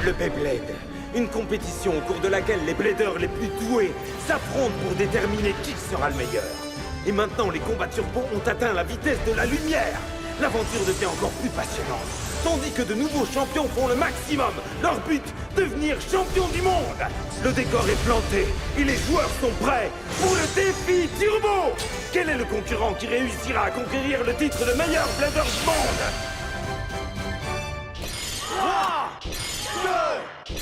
Le Beyblade, une compétition au cours de laquelle les bladers les plus doués s'affrontent pour déterminer qui sera le meilleur. Et maintenant, les combats turbo ont atteint la vitesse de la lumière. L'aventure devient encore plus passionnante, tandis que de nouveaux champions font le maximum. Leur but, devenir champion du monde. Le décor est planté et les joueurs sont prêts pour le défi turbo. Quel est le concurrent qui réussira à conquérir le titre de meilleur blader du monde? 3, 2,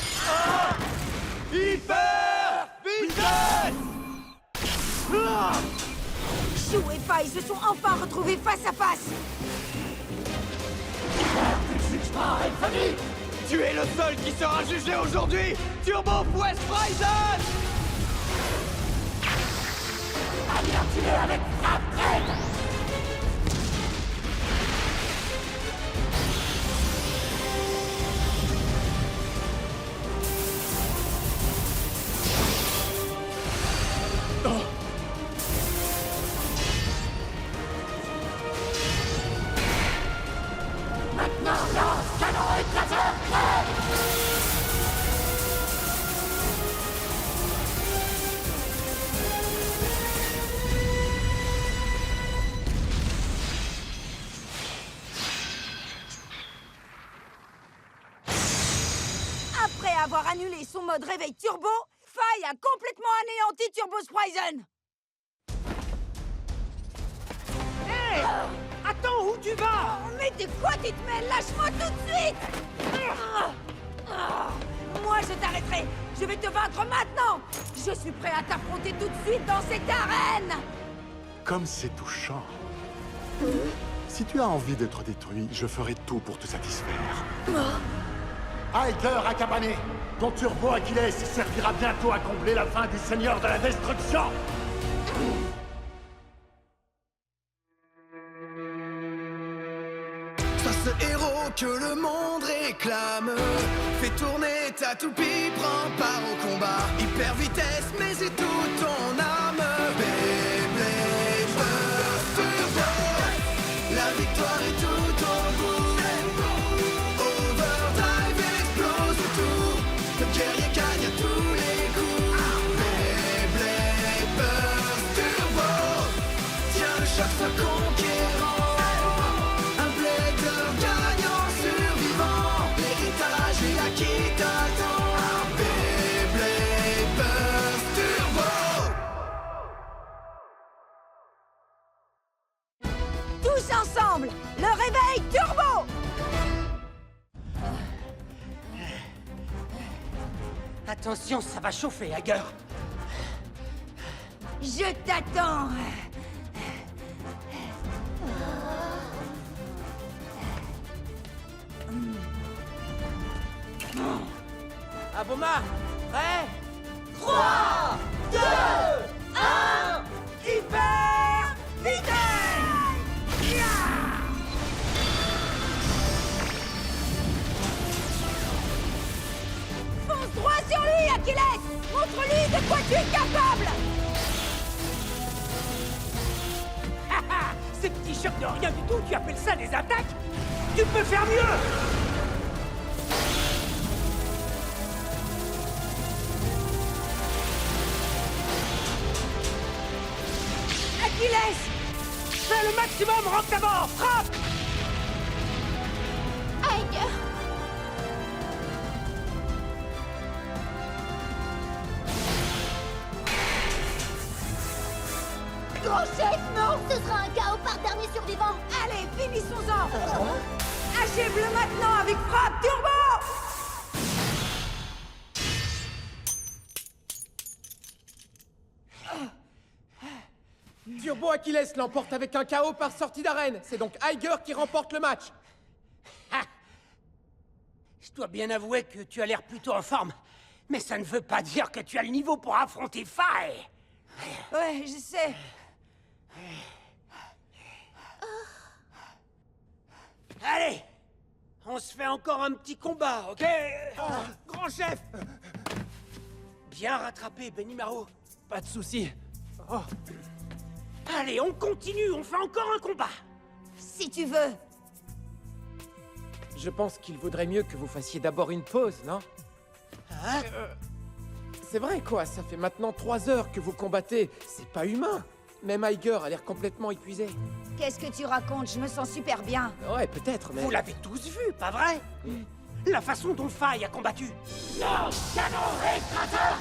1, hyper vitesse! Chou et Faille se sont enfin retrouvés face à face. Tu es le seul qui sera jugé aujourd'hui! Turbo West Horizon! Après avoir annulé son mode réveil turbo, Faille a complètement anéanti Turbo Horizon. Hé! Attends, où tu vas? Oh, mais de quoi tu te mêles? Lâche-moi tout de suite! Moi, je t'arrêterai. Je vais te vaincre maintenant. Je suis prêt à t'affronter tout de suite dans cette arène. Comme c'est touchant. Si tu as envie d'être détruit, je ferai tout pour te satisfaire. Hiker Akabane, ton turbo Achilles servira bientôt à combler la fin du Seigneur de la Destruction. Sois ce héros que le monde réclame. Fais tourner ta toupie, prends part au combat. Hyper vitesse, mais c'est tout ton âme. Beyblade Burst Turbo, la victoire est tout au bout. Overdrive explose autour. Le guerrier gagne à tous les coups. Beyblade Burst Turbo, tiens le choc, sois conquérant. Un blader gagnant, survivant. L'héritage est là qui t'attend. Beyblade Burst Turbo. Tous ensemble, le réveil turbo. Attention, ça va chauffer, Hager. Je t'attends. Aboma, prêt? 3, 2, 1, hyper vitesse! Fonce droit sur lui, Achilles! Montre-lui de quoi tu es capable! Ces petits chocs de rien du tout, tu appelles ça des attaques? Tu peux faire mieux! Achilles! Fais le maximum, rentre d'abord! Frappe! Aïe! Gros chef, non! Ce sera un chaos par dernier survivant! Allez, finissons-en! Achève-le maintenant avec frappe turbo! Turbo Achilles l'emporte avec un KO par sortie d'arène. C'est donc Higer qui remporte le match. Je dois bien avouer que tu as l'air plutôt en forme. Mais ça ne veut pas dire que tu as le niveau pour affronter Faye. Ouais, je sais. Allez! On se fait encore un petit combat, ok? Grand chef! Bien rattrapé, Benimaru. Pas de soucis. Oh. Allez, on continue, on fait encore un combat. Si tu veux. Je pense qu'il vaudrait mieux que vous fassiez d'abord une pause, non? Hein? C'est vrai, quoi, ça fait maintenant 3 heures que vous combattez. C'est pas humain. Même Iger a l'air complètement épuisé. Qu'est-ce que tu racontes? Je me sens super bien. Ouais, peut-être, mais... Vous l'avez tous vu, pas vrai? La façon dont Faye a combattu. Non, canon récrateur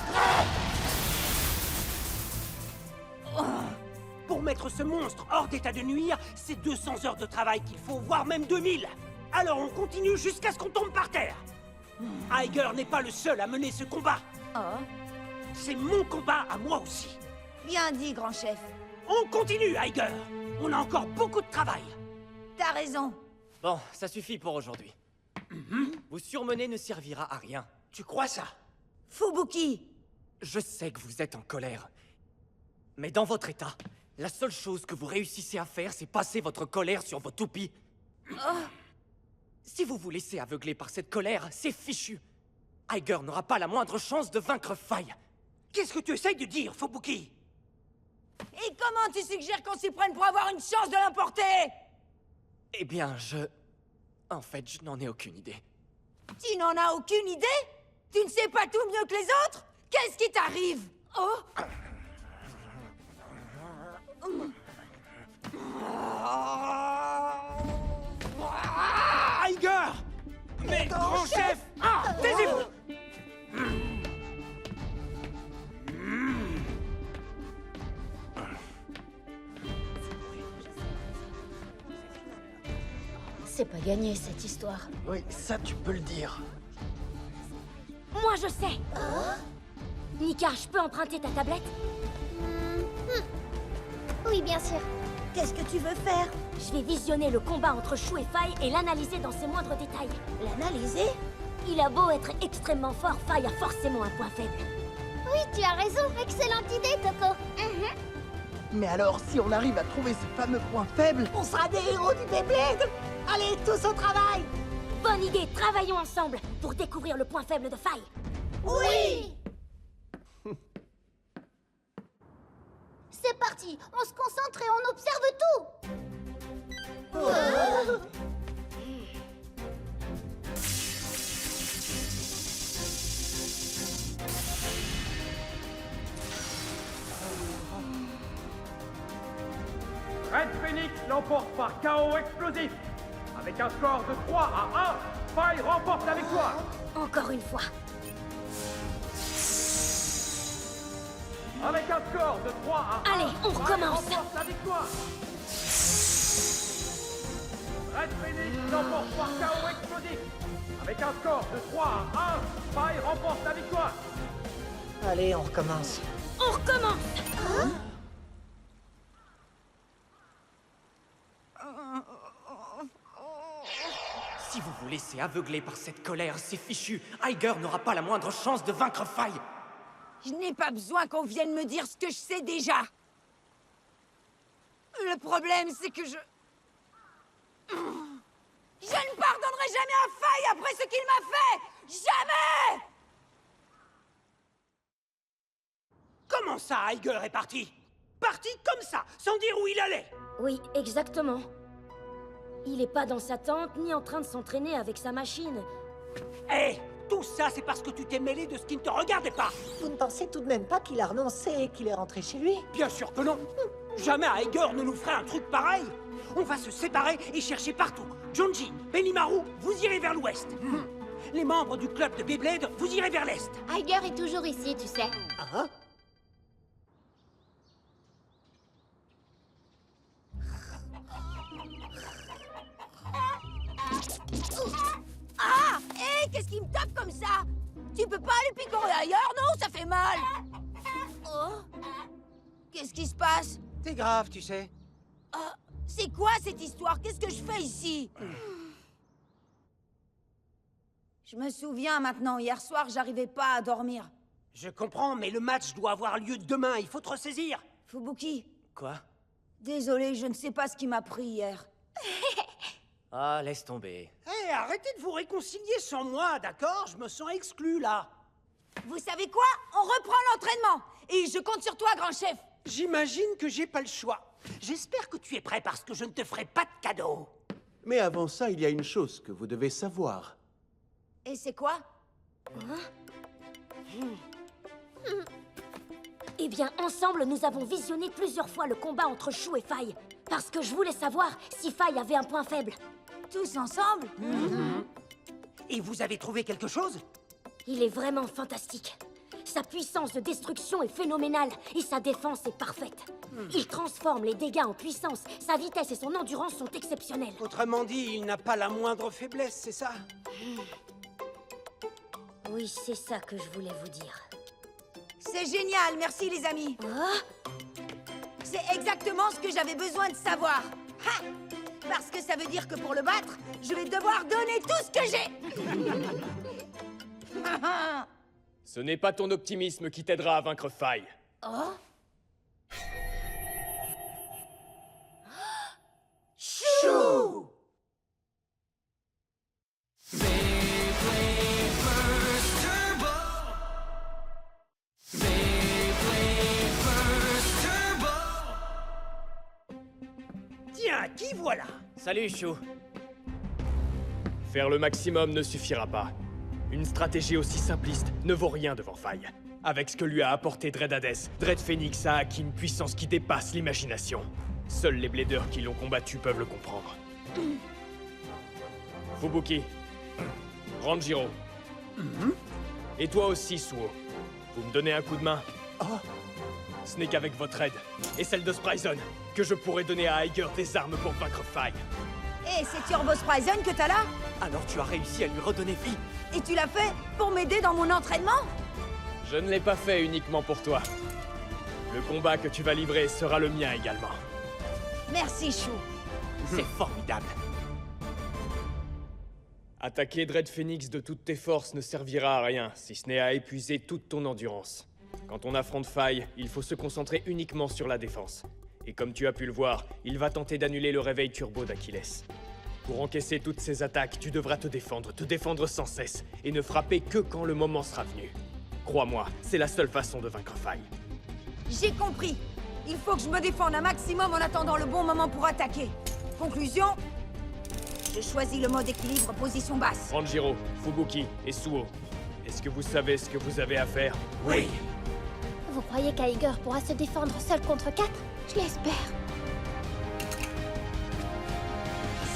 Pour mettre ce monstre hors d'état de nuire, c'est 200 heures de travail qu'il faut, voire même 2000. Alors on continue jusqu'à ce qu'on tombe par terre. Iger n'est pas le seul à mener ce combat. Oh, C'est mon combat à moi aussi. bien dit, grand chef. On continue, Iger. On a encore beaucoup de travail. T'as raison. Bon, ça suffit pour aujourd'hui. Vous surmener ne servira à rien. Tu crois ça? Fubuki, Je sais que vous êtes en colère. Mais dans votre état, la seule chose que vous réussissez à faire, c'est passer votre colère sur vos toupies. Si vous vous laissez aveugler par cette colère, c'est fichu. Iger n'aura pas la moindre chance de vaincre Faye. Qu'est-ce que tu essayes de dire, Fubuki? et comment tu suggères qu'on s'y prenne pour avoir une chance de l'emporter? Eh bien, En fait, je n'en ai aucune idée. Tu n'en as aucune idée? Tu ne sais pas tout mieux que les autres? Qu'est-ce qui t'arrive? Oh! Iger! Mais grand chef! Ah! Taisez-vous! C'est pas gagné, cette histoire. Oui, ça tu peux le dire. Moi, je sais. Nika, je peux emprunter ta tablette? Oui, bien sûr. Qu'est-ce que tu veux faire? Je vais visionner le combat entre Shu et Faye et l'analyser dans ses moindres détails. L'analyser? Il a beau être extrêmement fort, Faye a forcément un point faible. Oui, tu as raison. Excellente idée, Coco. Mais alors, si on arrive à trouver ce fameux point faible, On sera des héros du Beyblade! Allez, tous au travail! Bonne idée, travaillons ensemble pour découvrir le point faible de Faye. Oui! C'est parti, on se concentre et on observe tout. Red Phoenix l'emporte par KO explosif. Avec un score de 3 à 1, Faye remporte la victoire. Encore une fois. Avec un score de 3 à 1, Allez, on Faye recommence. remporte la victoire. Red Phoenix l'emporte par KO explosif. Avec un score de 3 à 1, Faye remporte la victoire. allez, on recommence. On recommence. Si vous vous laissez aveugler par cette colère, c'est fichu. Iger n'aura pas la moindre chance de vaincre Faye. Je n'ai pas besoin qu'on vienne me dire ce que je sais déjà. Le problème, c'est que je ne pardonnerai jamais à Faye après ce qu'il m'a fait! Jamais! Comment ça, Iger est parti? Parti comme ça, sans dire où il allait. Oui, exactement. Il est pas dans sa tente, ni en train de s'entraîner avec sa machine. Hé, tout ça, c'est parce que tu t'es mêlé de ce qui ne te regardait pas. Vous ne pensez tout de même pas qu'il a renoncé et qu'il est rentré chez lui? Bien sûr que non. Jamais Iger ne nous ferait un truc pareil. On va se séparer et chercher partout. Jonji, Benimaru, vous irez vers l'ouest. Les membres du club de Beyblade, vous irez vers l'est. Iger est toujours ici, tu sais. Ah? Ah! Hé, qu'est-ce qui me tape comme ça? Tu peux pas aller picorer ailleurs, non? Ça fait mal! Oh! Qu'est-ce qui se passe? C'est grave, tu sais. Ah, c'est quoi cette histoire? Qu'est-ce que je fais ici? Je me souviens maintenant, hier soir, j'arrivais pas à dormir. Je comprends, mais le match doit avoir lieu demain. Il faut te ressaisir. Fubuki, Quoi? désolé, je ne sais pas ce qui m'a pris hier. Ah, laisse tomber. Hé, arrêtez de vous réconcilier sans moi, d'accord? Je me sens exclu, là. Vous savez quoi? On reprend l'entraînement! Et je compte sur toi, grand chef! J'imagine que j'ai pas le choix. J'espère que tu es prêt parce que je ne te ferai pas de cadeau. Mais avant ça, il y a une chose que vous devez savoir. Et c'est quoi? Eh bien, ensemble, nous avons visionné plusieurs fois le combat entre Shu et Faye. Parce que je voulais savoir si Faye avait un point faible. Tous ensemble? Et vous avez trouvé quelque chose? Il est vraiment fantastique. Sa puissance de destruction est phénoménale et sa défense est parfaite. Il transforme les dégâts en puissance. Sa vitesse et son endurance sont exceptionnelles. Autrement dit, il n'a pas la moindre faiblesse, c'est ça? Oui, c'est ça que je voulais vous dire. C'est génial, merci les amis. C'est exactement ce que j'avais besoin de savoir. Ha! Parce que ça veut dire que pour le battre, je vais devoir donner tout ce que j'ai. Ce n'est pas ton optimisme qui t'aidera à vaincre Faye. Oh? Chou! Tiens, qui voilà? Salut, Shu. Faire le maximum ne suffira pas. Une stratégie aussi simpliste ne vaut rien devant Faye. Avec ce que lui a apporté Dread Hades, Dread Phoenix a acquis une puissance qui dépasse l'imagination. Seuls les Bladers qui l'ont combattu peuvent le comprendre. Fubuki. Ranjiro. Et toi aussi, Suo. Vous me donnez un coup de main? Ce n'est qu'avec votre aide, et celle de Spryzen, que je pourrai donner à Aiger des armes pour vaincre Faye. Et c'est Turbo Spryzen que t'as là? Alors tu as réussi à lui redonner vie? Et tu l'as fait pour m'aider dans mon entraînement? Je ne l'ai pas fait uniquement pour toi. Le combat que tu vas livrer sera le mien également. Merci, Chou. C'est formidable. Attaquer Dread Phoenix de toutes tes forces ne servira à rien, si ce n'est à épuiser toute ton endurance. Quand on affronte Faye, il faut se concentrer uniquement sur la défense. Et comme tu as pu le voir, il va tenter d'annuler le réveil turbo d'Achilles. Pour encaisser toutes ces attaques, tu devras te défendre sans cesse, et ne frapper que quand le moment sera venu. Crois-moi, c'est la seule façon de vaincre Faye. J'ai compris. Il faut que je me défende un maximum en attendant le bon moment pour attaquer. Conclusion, je choisis le mode équilibre position basse. Ranjiro, Fubuki et Suo, est-ce que vous savez ce que vous avez à faire? Oui. Vous croyez qu'Aiger pourra se défendre seul contre 4? Je l'espère.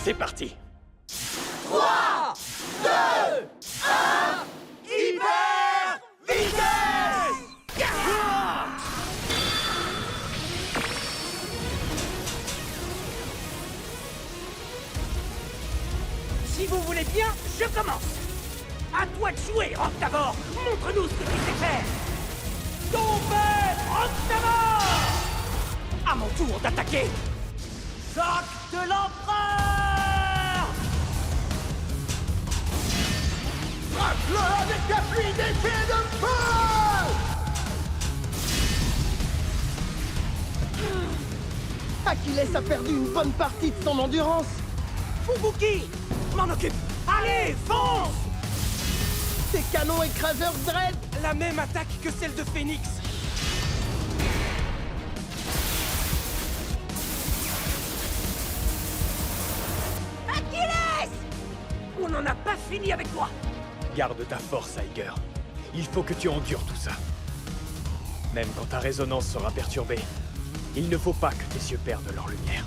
C'est parti! 3, 2, 1, hyper vitesse! Si vous voulez bien, je commence. À toi de jouer, Octavor. Montre-nous ce que tu sais faire. Tombez, Octavor! À mon tour d'attaquer. Choc de l'empereur! Frappe-le avec la pluie d'épée de feu! Achilles a perdu une bonne partie de son endurance. Fubuki, je m'en occupe. Allez, fonce! Tes canons écraseurs Dread. La même attaque que celle de Phoenix. Achilles! On n'en a pas fini avec toi. Garde ta force, Aiger. Il faut que tu endures tout ça. Même quand ta résonance sera perturbée, il ne faut pas que tes yeux perdent leur lumière.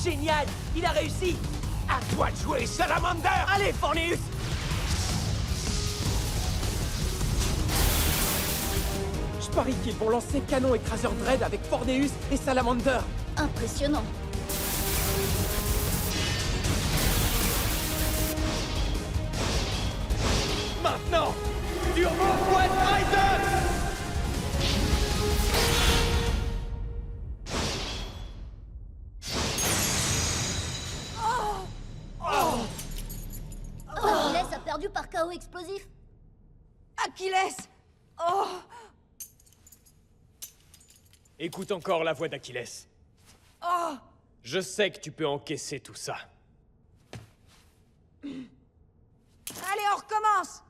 Génial! Il a réussi! À toi de jouer, Salamander! Allez, Forneus! Je parie qu'ils vont lancer canon écraseur Dread avec Forneus et Salamander. Impressionnant. Maintenant, Turbo Pointe Ryzen! Achilles a perdu par chaos explosif. Achilles! Oh! Écoute encore la voix d'Achilles. Oh! Je sais que tu peux encaisser tout ça. Allez, on recommence!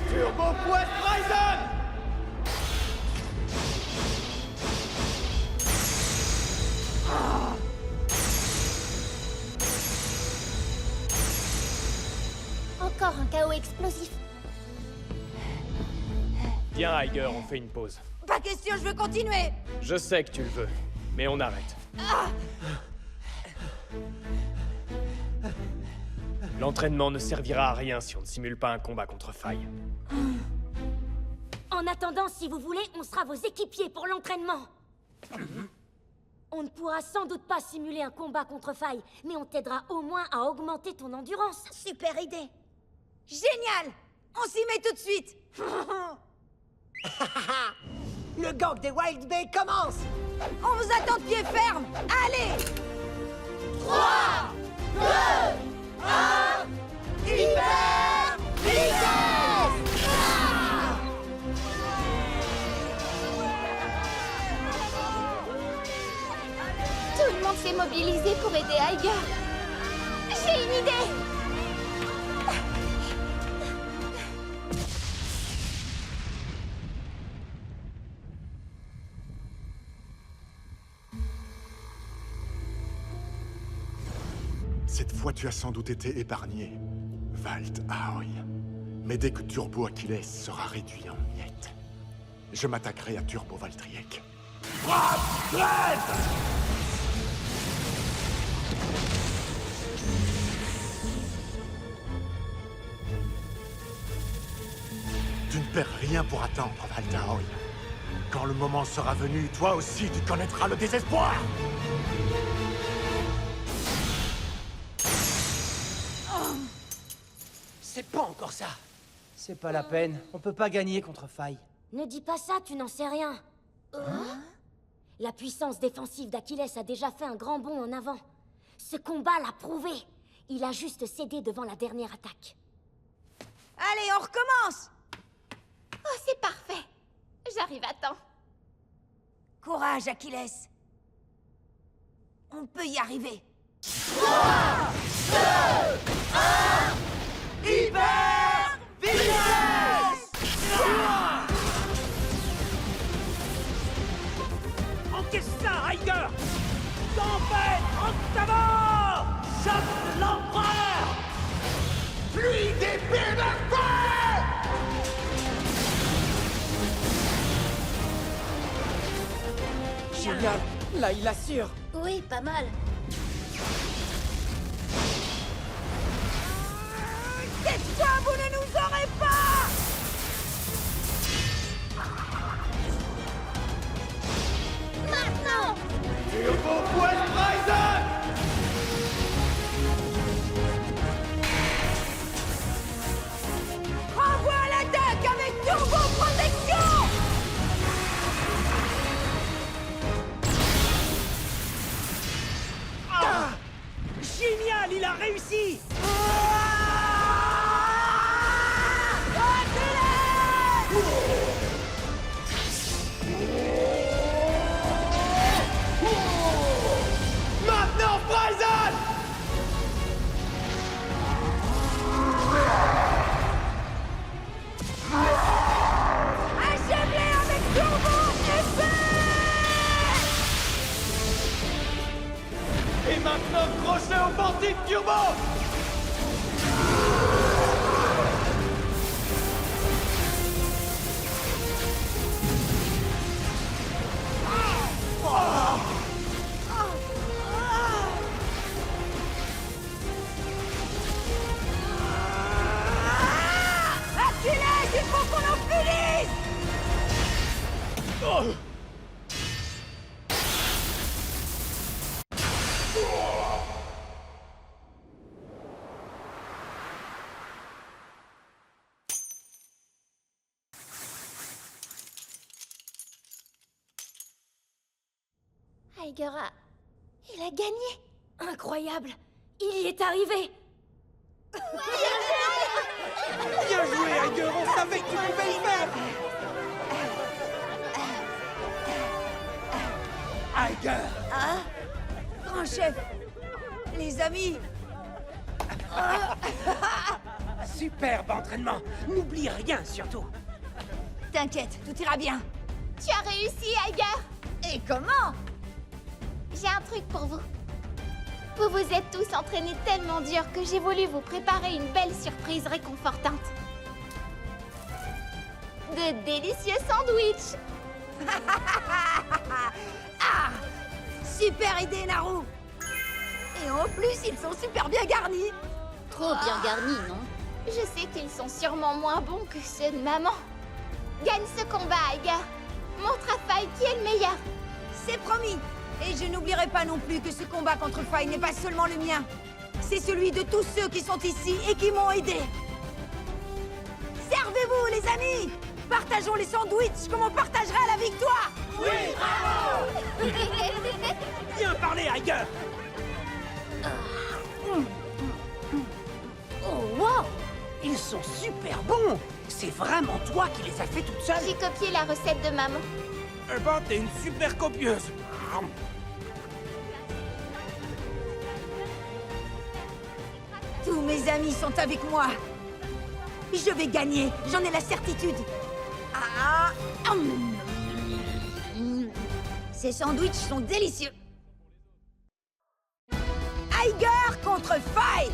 Tu Turbo Quest Ryzen! Encore un chaos explosif. Viens, Iger, on fait une pause. Pas question, je veux continuer. Je sais que tu le veux, mais on arrête. L'entraînement ne servira à rien si on ne simule pas un combat contre Faille. En attendant, si vous voulez, on sera vos équipiers pour l'entraînement. On ne pourra sans doute pas simuler un combat contre Faille, mais on t'aidera au moins à augmenter ton endurance. Super idée. Génial. On s'y met tout de suite. Le gang des Wild Bay commence! On vous attend de pied ferme. Allez. 3, 2, 1... Hyper vitesse! Tout le monde s'est mobilisé pour aider Iger. J'ai une idée. Cette fois, tu as sans doute été épargné, Valt Aoi. Mais dès que Turbo Achilles sera réduit en miettes, je m'attaquerai à Turbo Valtryek. Tu ne perds rien pour attendre, Valt Aoi. Quand le moment sera venu, toi aussi, tu connaîtras le désespoir. C'est pas encore ça. C'est pas la peine, on peut pas gagner contre Faille. Ne dis pas ça, tu n'en sais rien. La puissance défensive d'Achilles a déjà fait un grand bond en avant. Ce combat l'a prouvé. Il a juste cédé devant la dernière attaque. Allez, on recommence. Oh, c'est parfait. J'arrive à temps. Courage, Achilles. On peut y arriver. 3, 2, 1... Hyper vitesse! Encaisse ça, Iger! Tempête Octavor! Choc de l'empereur! Pluie d'épées de feu! Génial! Là, il assure! Oui, pas mal. Cette fois, vous ne nous aurez pas! Maintenant! Turbo Quest Ryzen! Renvoie à l'attaque avec Turbo Protection! Génial, il a réussi! Maintenant, Ryzen! Achève-les avec Turbo épée! Et maintenant, crochet offensif Turbo! Achilles, il faut qu'on en finisse! Iger il a gagné. Incroyable! Il y est arrivé! Bien joué, Iger, on savait que tu pouvais le faire! Iger! Grand chef, les amis, superbe entraînement. N'oublie rien, surtout. T'inquiète, tout ira bien. Tu as réussi, Iger. Et comment? J'ai un truc pour vous. Vous vous êtes tous entraînés tellement dur que j'ai voulu vous préparer une belle surprise réconfortante. De délicieux sandwichs. Ah! Super idée, Naru. Et en plus, ils sont super bien garnis. Trop bien garnis, non? Je sais qu'ils sont sûrement moins bons que ceux de maman. Gagne ce combat, Iger. Montre à Faye qui est le meilleur. C'est promis. Et je n'oublierai pas non plus que ce combat contre Faye n'est pas seulement le mien. C'est celui de tous ceux qui sont ici et qui m'ont aidé. Servez-vous, les amis! Partageons les sandwichs comme on partagerait à la victoire! Oui, bravo! Bien parlé, Iger. Oh, wow! Ils sont super bons! C'est vraiment toi qui les as fait toute seule? J'ai copié la recette de maman. Eh ben, t'es une super copieuse. Tous mes amis sont avec moi. Je vais gagner, j'en ai la certitude. Ah, Ces sandwichs sont délicieux. Iger contre Faye.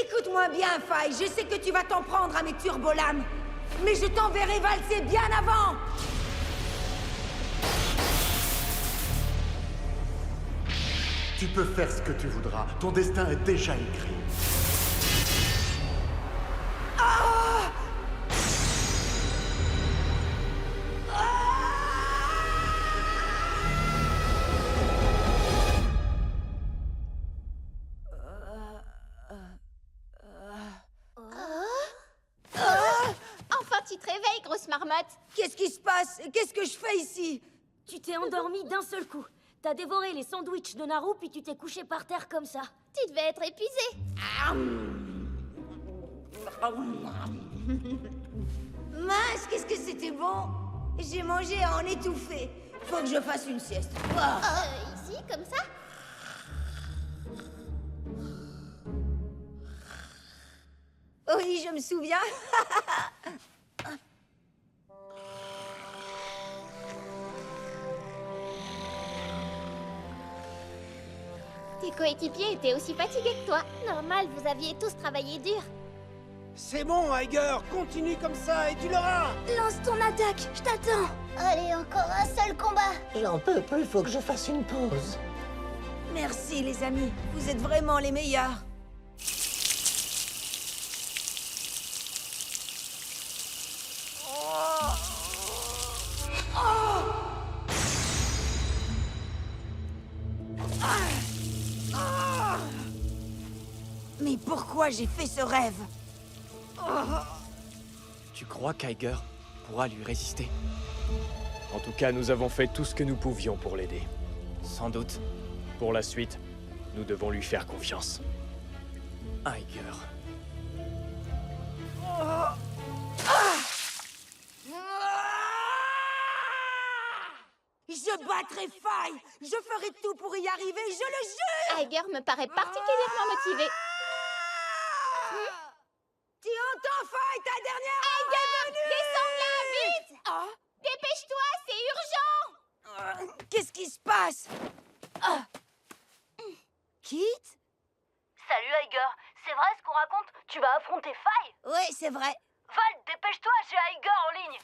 Écoute-moi bien, Faye, je sais que tu vas t'en prendre à mes turbolames. Mais je t'enverrai valser bien avant. Tu peux faire ce que tu voudras. Ton destin est déjà écrit. Ah! Enfin, tu te réveilles, grosse marmotte. Qu'est-ce qui se passe? Qu'est-ce que je fais ici? Tu t'es endormi d'un seul coup. T'as dévoré les sandwichs de Naru, puis tu t'es couché par terre comme ça. Tu devais être épuisé. Mince, qu'est-ce que c'était bon! J'ai mangé à en étouffer. Faut que je fasse une sieste. Ah. Ici, comme ça? Oui, je me souviens. Tes coéquipiers étaient aussi fatigués que toi. Normal, vous aviez tous travaillé dur. C'est bon, Iger, continue comme ça et tu l'auras. Lance ton attaque, je t'attends. Allez, encore un seul combat. J'en peux plus, faut que je fasse une pause. Merci, les amis. Vous êtes vraiment les meilleurs. Mais pourquoi j'ai fait ce rêve? Tu crois qu'Iger pourra lui résister? En tout cas, nous avons fait tout ce que nous pouvions pour l'aider. Sans doute. Pour la suite, nous devons lui faire confiance. Iger. Je battrai Faye. Je ferai tout pour y arriver, je le jure. Iger me paraît particulièrement motivé. Tu entends, Faye, ta dernière Iger, descends là, vite. Ah. Dépêche-toi, c'est urgent. Qu'est-ce qui se passe? Kit? Salut Iger, c'est vrai ce qu'on raconte? Tu vas affronter Faye? Oui, c'est vrai. Val, dépêche-toi, j'ai Iger en ligne.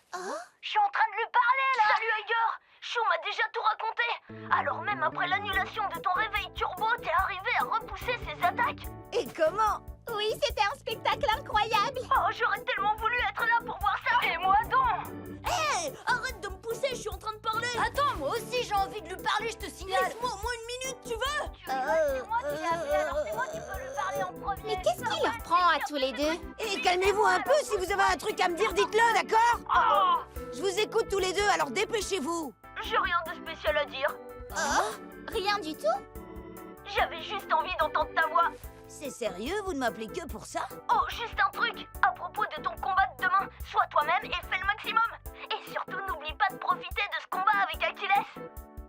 Je suis en train de lui parler là. Salut Iger, Chou m'a déjà tout raconté. Alors même après l'annulation de ton réveil turbo, t'es arrivé à repousser ses attaques. Et comment? Oui, c'était un spectacle incroyable. Oh, j'aurais tellement voulu être là pour voir ça. Et moi donc. Hé, arrête de me pousser, je suis en train de parler. Attends, moi aussi j'ai envie de lui parler, je te signale. Laisse-moi au moins une minute, tu veux? C'est moi qui l'ai appelé, alors c'est moi qui peux lui parler en premier. Mais qu'est-ce qui leur prend à tous les deux? Et calmez-vous un peu, si vous avez un truc à me dire, dites-le, d'accord? Oh, Je vous écoute tous les deux, alors dépêchez-vous. j'ai rien de spécial à dire. Rien du tout? J'avais juste envie d'entendre ta voix. C'est sérieux, vous ne m'appelez que pour ça? Oh, juste un truc. À propos de ton combat de demain, sois toi-même et fais le maximum. Et surtout, n'oublie pas de profiter de ce combat avec Achilles.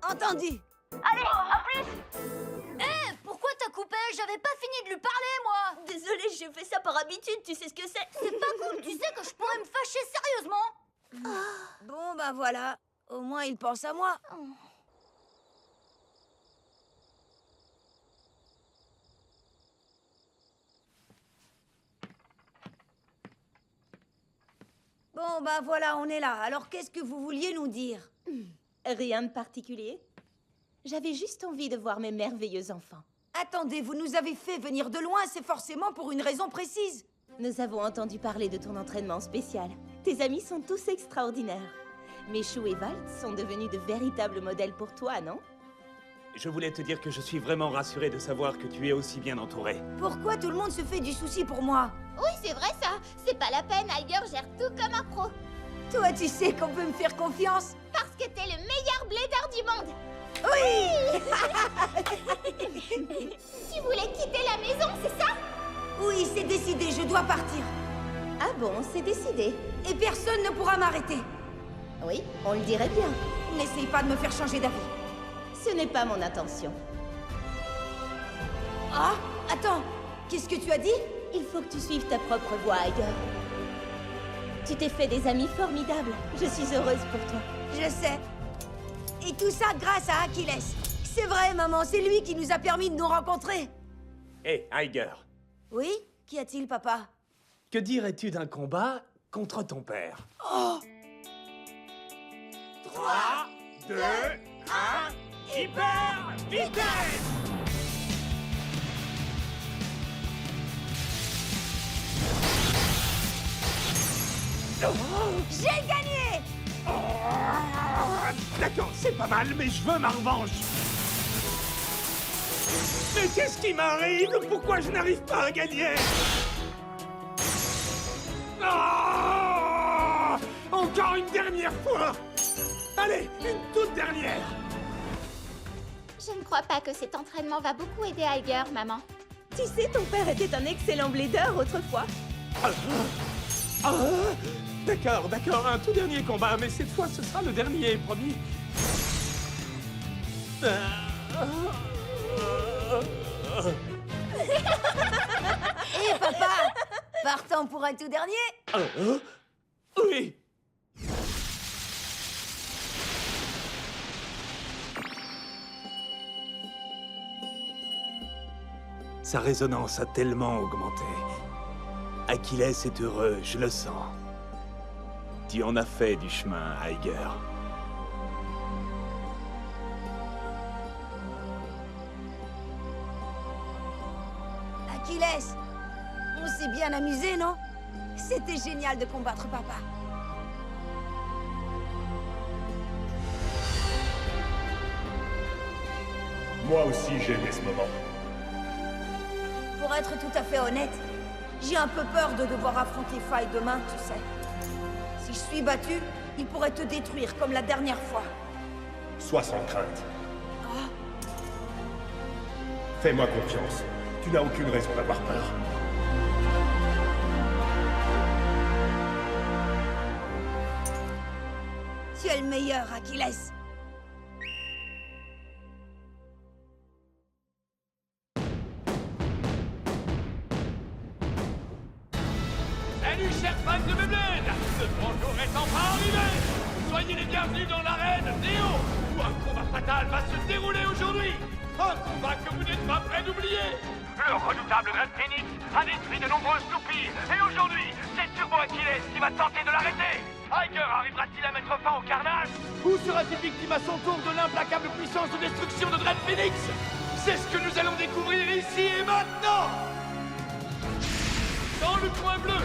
Entendu. Allez, à plus. par habitude, tu sais ce que c'est. C'est pas cool, tu sais que je pourrais me fâcher sérieusement. Bon, bah voilà. Au moins, il pense à moi. Bon, bah voilà, on est là. Alors, qu'est-ce que vous vouliez nous dire? Rien de particulier. J'avais juste envie de voir mes merveilleux enfants. Attendez, vous nous avez fait venir de loin, c'est forcément pour une raison précise. Nous avons entendu parler de ton entraînement spécial. Tes amis sont tous extraordinaires. Méchou et Walt sont devenus de véritables modèles pour toi, non? Je voulais te dire que je suis vraiment rassuré de savoir que tu es aussi bien entouré. Pourquoi tout le monde se fait du souci pour moi? Oui, c'est vrai ça. C'est pas la peine, Iger gère tout comme un pro. Toi, tu sais qu'on peut me faire confiance? Parce que t'es le meilleur blader du monde. Oui. Tu voulais quitter la maison, c'est ça? Oui, c'est décidé, je dois partir. Ah bon, c'est décidé. Et personne ne pourra m'arrêter. Oui, on le dirait bien. N'essaye pas de me faire changer d'avis. Ce n'est pas mon intention. Ah, attends, qu'est-ce que tu as dit? Il faut que tu suives ta propre voie, Iger. Tu t'es fait des amis formidables. Je suis heureuse pour toi. Je sais. Et tout ça grâce à Achilles. C'est vrai, maman, c'est lui qui nous a permis de nous rencontrer. Hé, Iger, Oui? Qu'y a-t-il, papa? que dirais-tu d'un combat contre ton père? Oh! 3, 2, 1, hyper vitesse! J'ai gagné! D'accord, c'est pas mal, mais je veux ma revanche. Mais qu'est-ce qui m'arrive? Pourquoi je n'arrive pas à gagner? Ah! Encore une dernière fois! Allez, une toute dernière! Je ne crois pas que cet entraînement va beaucoup aider Iger, maman. Tu sais, ton père était un excellent blader autrefois. D'accord, d'accord, un tout dernier combat, mais cette fois ce sera le dernier, promis. Hé, papa! Partant pour un tout dernier? Oui. Sa résonance a tellement augmenté. Achilles est heureux, je le sens. Tu en as fait du chemin, Iger. Achilles! On s'est bien amusé, non? C'était génial de combattre papa. Moi aussi, j'ai aimé ce moment. Pour être tout à fait honnête, j'ai un peu peur de devoir affronter Faye demain, tu sais. Si je suis battu, il pourrait te détruire comme la dernière fois. Sois sans crainte. Ah, Fais-moi confiance. Tu n'as aucune raison d'avoir peur. tu es le meilleur, Achilles. Salut, chers fans de Beyblade! Le grand jour est enfin arrivé! Soyez les bienvenus dans l'arène Néo, où un combat fatal va se dérouler aujourd'hui! Un combat que vous n'êtes pas prêts d'oublier! Le redoutable Red Phoenix a détruit de nombreuses toupies, et aujourd'hui, c'est Turbo Achilles qui va tenter de l'arrêter! Iger arrivera-t-il à mettre fin au carnage? Ou sera-t-il victime à son tour de l'implacable puissance de destruction de Red Phoenix? C'est ce que nous allons découvrir ici et maintenant! Dans le coin bleu,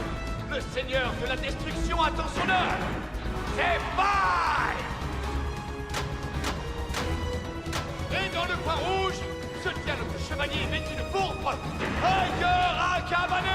le seigneur de la destruction attend son heure. C'est Faye! Et dans le coin rouge, se tient notre chevalier vêtu de pourpre, Iger Akabane!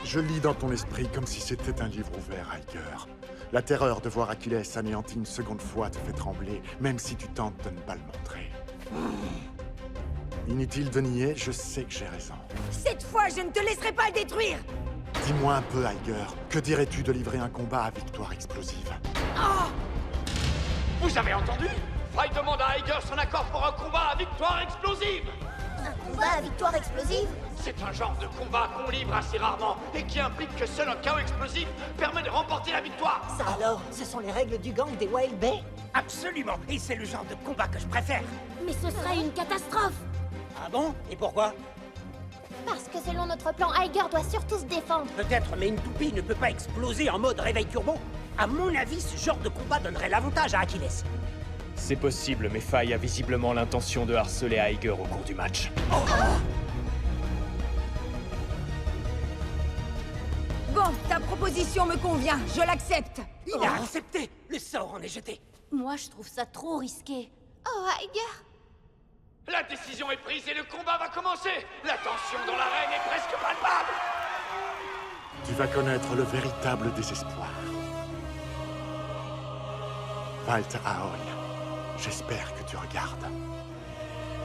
Je lis dans ton esprit comme si c'était un livre ouvert, Hiker. La terreur de voir Achilles anéanti une seconde fois te fait trembler, même si tu tentes de ne pas le montrer. Inutile de nier, je sais que j'ai raison. Cette fois, je ne te laisserai pas le détruire! Dis-moi un peu, Hiker, que dirais-tu de livrer un combat à victoire explosive? Vous avez entendu? Fry demande à Higer son accord pour un combat à victoire explosive. Un combat à victoire explosive? C'est un genre de combat qu'on livre assez rarement et qui implique que seul un chaos explosif permet de remporter la victoire. Ça alors, ce sont les règles du gang des Wild Bay? Absolument. Et c'est le genre de combat que je préfère. Mais ce serait une catastrophe. Ah bon? Et pourquoi? Parce que selon notre plan, Higer doit surtout se défendre. Peut-être, mais une toupie ne peut pas exploser en mode réveil turbo. À mon avis, ce genre de combat donnerait l'avantage à Achilles. C'est possible, mais Fay a visiblement l'intention de harceler Higer au cours du match. Bon, ta proposition me convient, je l'accepte. Il a accepté. Le sort en est jeté. Moi, je trouve ça trop risqué. Oh, Higer! La décision est prise et le combat va commencer. La tension dans l'arène est presque palpable. Tu vas connaître le véritable désespoir. Valt Aoi, j'espère que tu regardes.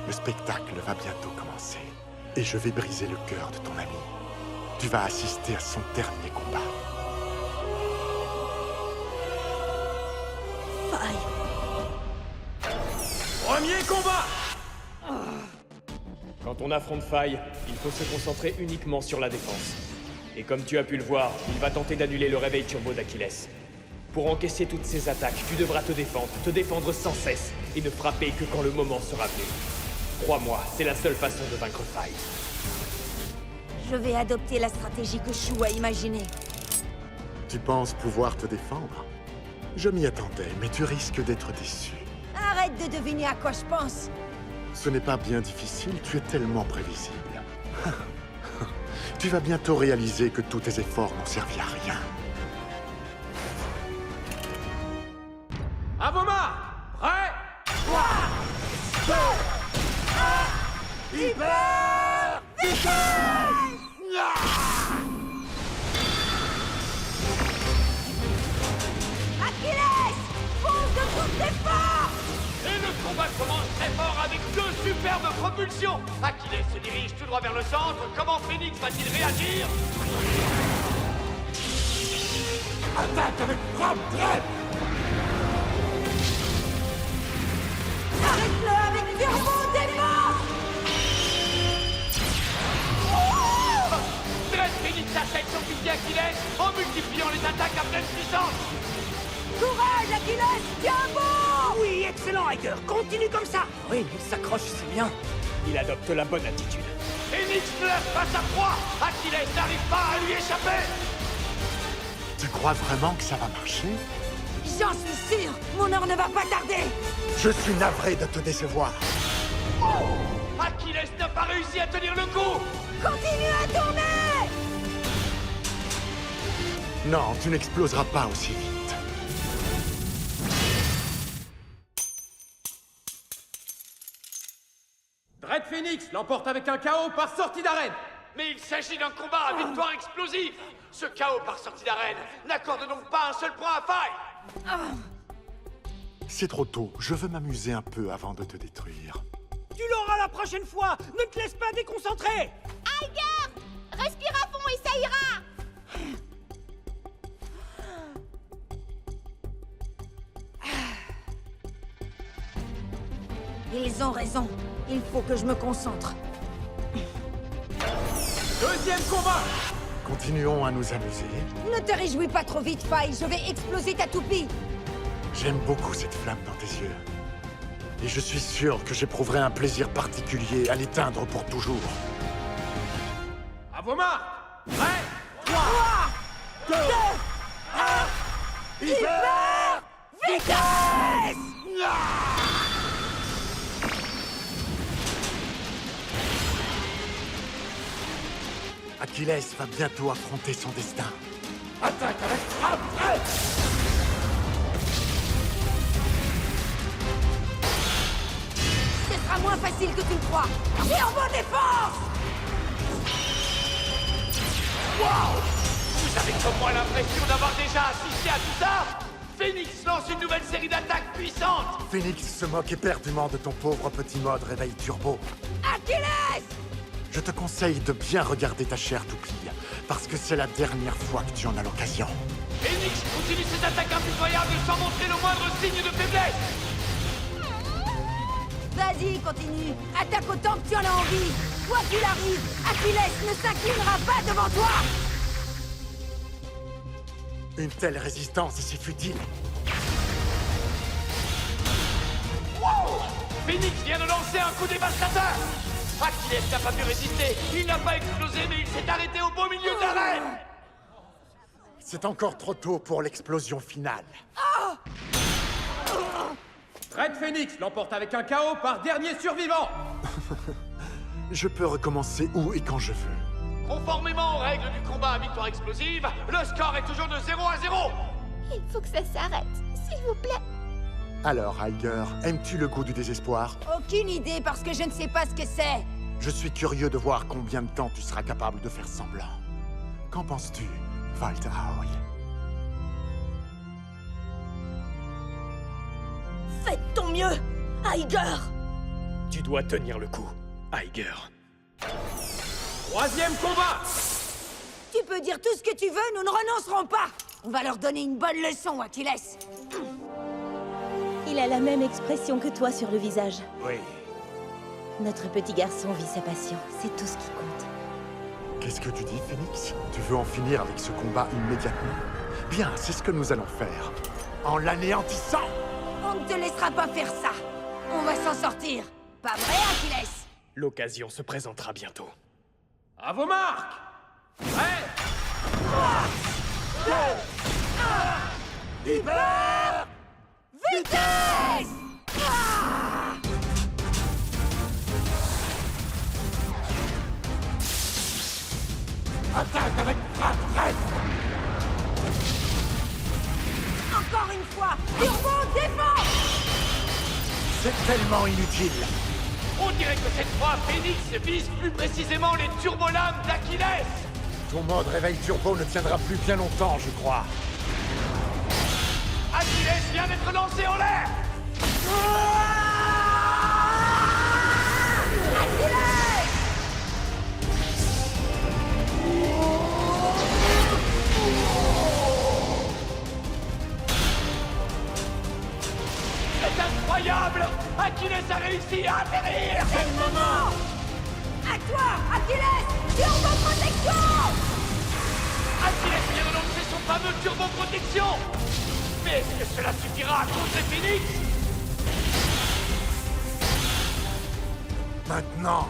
Le spectacle va bientôt commencer. Et je vais briser le cœur de ton ami. Tu vas assister à son dernier combat. Premier combat! Quand on affronte Fay, il faut se concentrer uniquement sur la défense. Et comme tu as pu le voir, il va tenter d'annuler le réveil turbo d'Achilles. Pour encaisser toutes ces attaques, tu devras te défendre sans cesse, et ne frapper que quand le moment sera venu. Crois-moi, c'est la seule façon de vaincre Fay. Je vais adopter la stratégie que Shu a imaginée. Tu penses pouvoir te défendre? Je m'y attendais, mais tu risques d'être déçu. Arrête de deviner à quoi je pense. Ce n'est pas bien difficile, tu es tellement prévisible. Tu vas bientôt réaliser que tous tes efforts n'ont servi à rien. À vos marques! Prêt? 3, 2, 1, hyper vitesse! Achilles! Fonce de toutes tes forces! Et le combat commence très fort avec deux superbes propulsions. Achilles se dirige tout droit vers le centre. Comment Phoenix va-t-il réagir? Attaque avec frappe dread! Arrête-le avec Turbo Défense! Dread Phoenix achète son pilier Achilles en multipliant les attaques à pleine puissance. Courage, Achilles! Tiens bon! Oui, excellent, Higer. Continue comme ça. Oui, il s'accroche, c'est bien. Il adopte la bonne attitude. Phoenix ne lâche pas sa proie. Achilles n'arrive pas à lui échapper. Tu crois vraiment que ça va marcher? J'en suis sûr! Mon heure ne va pas tarder! Je suis navré de te décevoir. Achilles n'a pas réussi à tenir le coup. Continue à tourner! Non, tu n'exploseras pas aussi vite. Dread Phoenix l'emporte avec un KO par sortie d'arène. Mais il s'agit d'un combat à victoire explosive. Ce chaos par sortie d'arène n'accorde donc pas un seul point à Fay. C'est trop tôt, je veux m'amuser un peu avant de te détruire. Tu l'auras la prochaine fois. Ne te laisse pas déconcentrer. Higer! Respire à fond et ça ira! Ils ont raison. Il faut que je me concentre. Deuxième combat! Continuons à nous amuser. Ne te réjouis pas trop vite, Fay. Je vais exploser ta toupie. J'aime beaucoup cette flamme dans tes yeux. Et je suis sûr que j'éprouverai un plaisir particulier à l'éteindre pour toujours. À vos marques! Prêt? 3, 2, 1, hyper vitesse! Achilles va bientôt affronter son destin. Attaque avec frappe dread! Ce sera moins facile que tu le crois. Turbo Défense! Wow! Vous avez comme moi l'impression d'avoir déjà assisté à tout ça? Phoenix lance une nouvelle série d'attaques puissantes! Phoenix se moque éperdument de ton pauvre petit mode réveil turbo. Achilles! Je te conseille de bien regarder ta chère toupie, parce que c'est la dernière fois que tu en as l'occasion. Phoenix continue ses attaques impitoyables sans montrer le moindre signe de faiblesse! Vas-y, continue. Attaque autant que tu en as envie. Quoi qu'il arrive, Achilles ne s'inclinera pas devant toi. Une telle résistance, c'est futile. Wow! Phoenix vient de lancer un coup dévastateur! Achilles n'a pas pu résister. Il n'a pas explosé, mais il s'est arrêté au beau milieu de l'arène! C'est encore trop tôt pour l'explosion finale. Red Phoenix l'emporte avec un KO par dernier survivant. Je peux recommencer où et quand je veux. Conformément aux règles du combat à victoire explosive, le score est toujours de 0-0! Il faut que ça s'arrête, s'il vous plaît. Alors, Iger, aimes-tu le goût du désespoir? Aucune idée parce que je ne sais pas ce que c'est. Je suis curieux de voir combien de temps tu seras capable de faire semblant. Qu'en penses-tu, Waldhaul? Fais de ton mieux, Iger! Tu dois tenir le coup, Iger. Troisième combat. Tu peux dire tout ce que tu veux, nous ne renoncerons pas. On va leur donner une bonne leçon, Achilles. Il a la même expression que toi sur le visage. Oui. Notre petit garçon vit sa passion, c'est tout ce qui compte. Qu'est-ce que tu dis, Phoenix? Tu veux en finir avec ce combat immédiatement? Bien, c'est ce que nous allons faire. En l'anéantissant! On ne te laissera pas faire ça. On va s'en sortir. Pas vrai, Achilles? L'occasion se présentera bientôt. À vos marques. Prêt. Hyper vitesse! Attaque avec frappe raide! Encore une fois, Turbo défend! C'est tellement inutile! On dirait que cette fois, Phoenix vise plus précisément les turbolames d'Achilles! Ton mode réveil turbo ne tiendra plus bien longtemps, je crois. Achilles vient d'être lancé en l'air! C'est incroyable! Achilles a réussi à atterrir! C'est le moment! À toi, Achilles! Turbo protection! Achilles vient de lancer son fameux turbo protection! Mais est-ce que cela suffira à contrer Phoenix? Maintenant,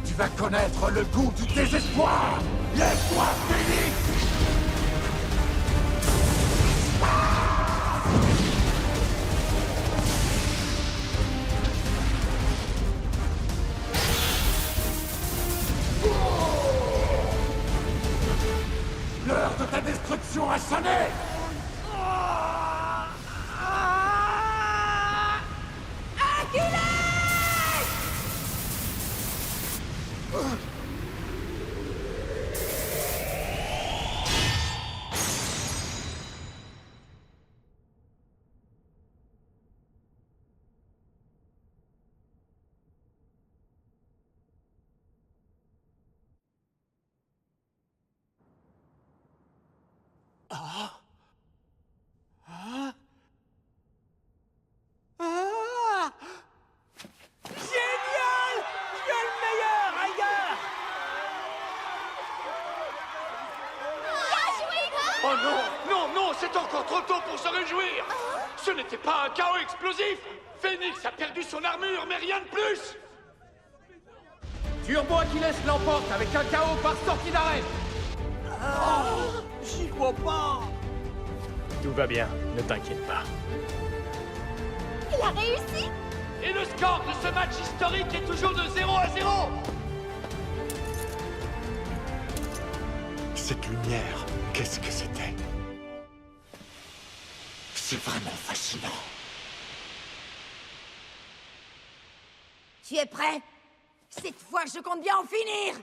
tu vas connaître le goût du désespoir! Lève-toi, Phoenix! L'heure de ta destruction a sonné! Oh non! Non, non! C'est encore trop tôt pour se réjouir! Ce n'était pas un chaos explosif! Phoenix a perdu son armure, mais rien de plus! Turbo Achilles l'emporte avec un KO par sortie d'arène. J'y crois pas. Tout va bien, ne t'inquiète pas. Il a réussi! Et le score de ce match historique est toujours de 0-0! Cette lumière, qu'est-ce que c'était? C'est vraiment fascinant. Tu es prêt? Cette fois, je compte bien en finir!